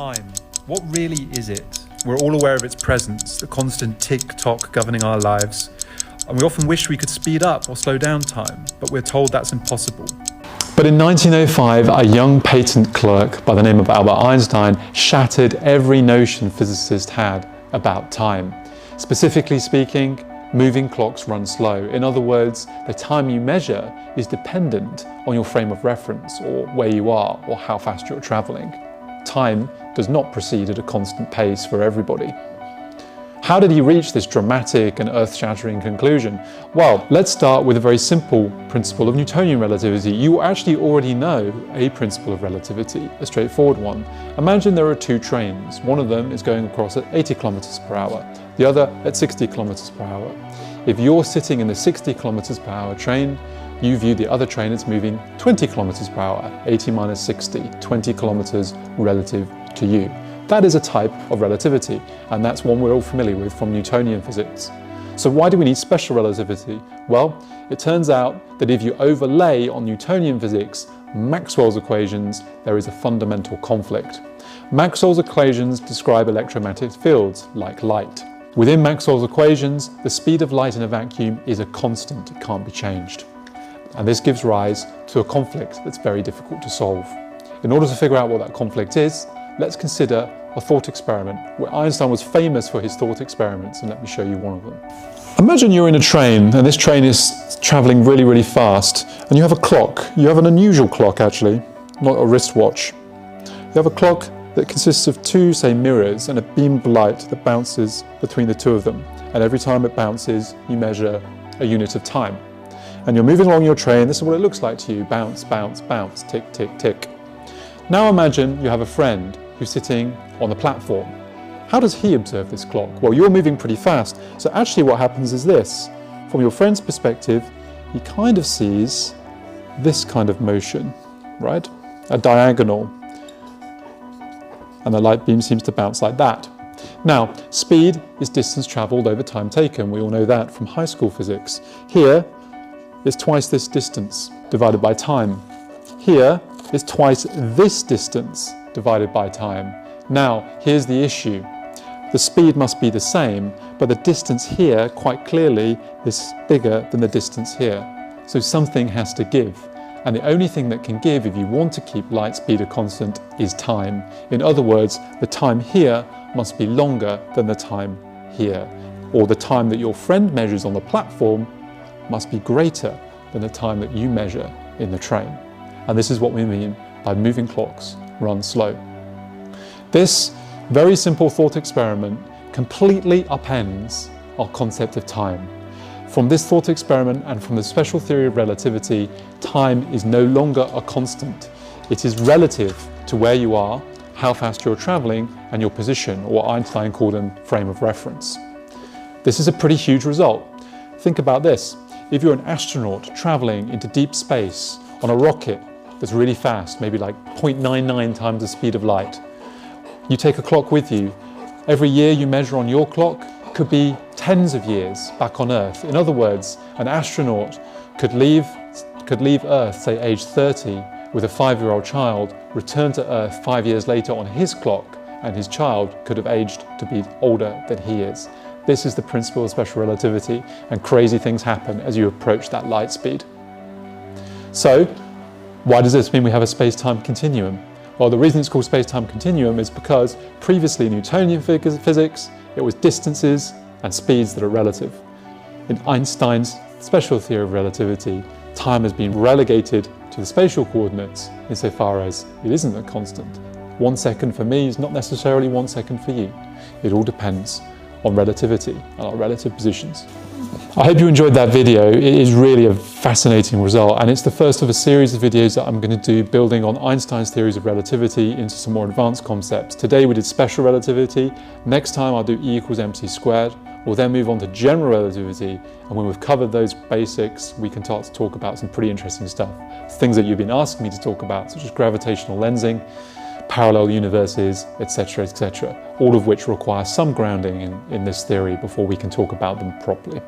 Time. What really is it? We're all aware of its presence, the constant tick-tock governing our lives, and we often wish we could speed up or slow down time, but we're told that's impossible. But in 1905, a young patent clerk by the name of Albert Einstein shattered every notion physicists had about time. Specifically speaking, moving clocks run slow. In other words, the time you measure is dependent on your frame of reference, or where you are, or how fast you're traveling. Time does not proceed at a constant pace for everybody. How did he reach this dramatic and earth-shattering conclusion? Well, let's start with a very simple principle of Newtonian relativity. You actually already know a principle of relativity, a straightforward one. Imagine there are two trains. One of them is going across at 80 kilometers per hour, the other at 60 kilometers per hour. If you're sitting in the 60 kilometers per hour train, you view the other train as moving 20 kilometers per hour, 80 minus 60, 20 kilometers relative to you. That is a type of relativity, and that's one we're all familiar with from Newtonian physics. So why do we need special relativity? Well, it turns out that if you overlay on Newtonian physics Maxwell's equations, there is a fundamental conflict. Maxwell's equations describe electromagnetic fields, like light. Within Maxwell's equations, the speed of light in a vacuum is a constant, it can't be changed. And this gives rise to a conflict that's very difficult to solve. In order to figure out what that conflict is, let's consider a thought experiment where Einstein was famous for his thought experiments, and let me show you one of them. Imagine you're in a train, and this train is traveling really, really fast, and you have a clock. You have an unusual clock, actually, not a wristwatch. You have a clock that consists of two, say, mirrors and a beam of light that bounces between the two of them. And every time it bounces, you measure a unit of time. And you're moving along your train, this is what it looks like to you. Bounce, bounce, bounce, tick, tick, tick. Now imagine you have a friend who's sitting on the platform. How does he observe this clock? Well, you're moving pretty fast, so actually what happens is this. From your friend's perspective, he kind of sees this kind of motion, right? A diagonal. And the light beam seems to bounce like that. Now, speed is distance traveled over time taken. We all know that from high school physics. Here is twice this distance divided by time. Here is twice this distance divided by time. Now, here's the issue. The speed must be the same, but the distance here, quite clearly, is bigger than the distance here. So something has to give. And the only thing that can give if you want to keep light speed a constant is time. In other words, the time here must be longer than the time here. Or the time that your friend measures on the platform must be greater than the time that you measure in the train. And this is what we mean by moving clocks run slow. This very simple thought experiment completely upends our concept of time. From this thought experiment and from the special theory of relativity, time is no longer a constant. It is relative to where you are, how fast you're traveling, and your position, or what Einstein called a frame of reference. This is a pretty huge result. Think about this. If you're an astronaut traveling into deep space on a rocket that's really fast, maybe like 0.99 times the speed of light, you take a clock with you. Every year you measure on your clock could be tens of years back on Earth. In other words, an astronaut could leave Earth, say age 30, with a 5-year-old child, return to Earth 5 years later on his clock, and his child could have aged to be older than he is. This is the principle of special relativity, and crazy things happen as you approach that light speed. So, why does this mean we have a space-time continuum? Well, the reason it's called space-time continuum is because previously in Newtonian physics, it was distances and speeds that are relative. In Einstein's special theory of relativity, time has been relegated to the spatial coordinates insofar as it isn't a constant. 1 second for me is not necessarily 1 second for you. It all depends on relativity and our relative positions. I hope you enjoyed that video. It is really a fascinating result, and it's the first of a series of videos that I'm going to do building on Einstein's theories of relativity into some more advanced concepts. Today we did special relativity. Next time I'll do E equals mc squared. We'll then move on to general relativity, and when we've covered those basics, we can start to talk about some pretty interesting stuff. Things that you've been asking me to talk about, such as gravitational lensing, parallel universes, etc., etc., all of which require some grounding in this theory before we can talk about them properly.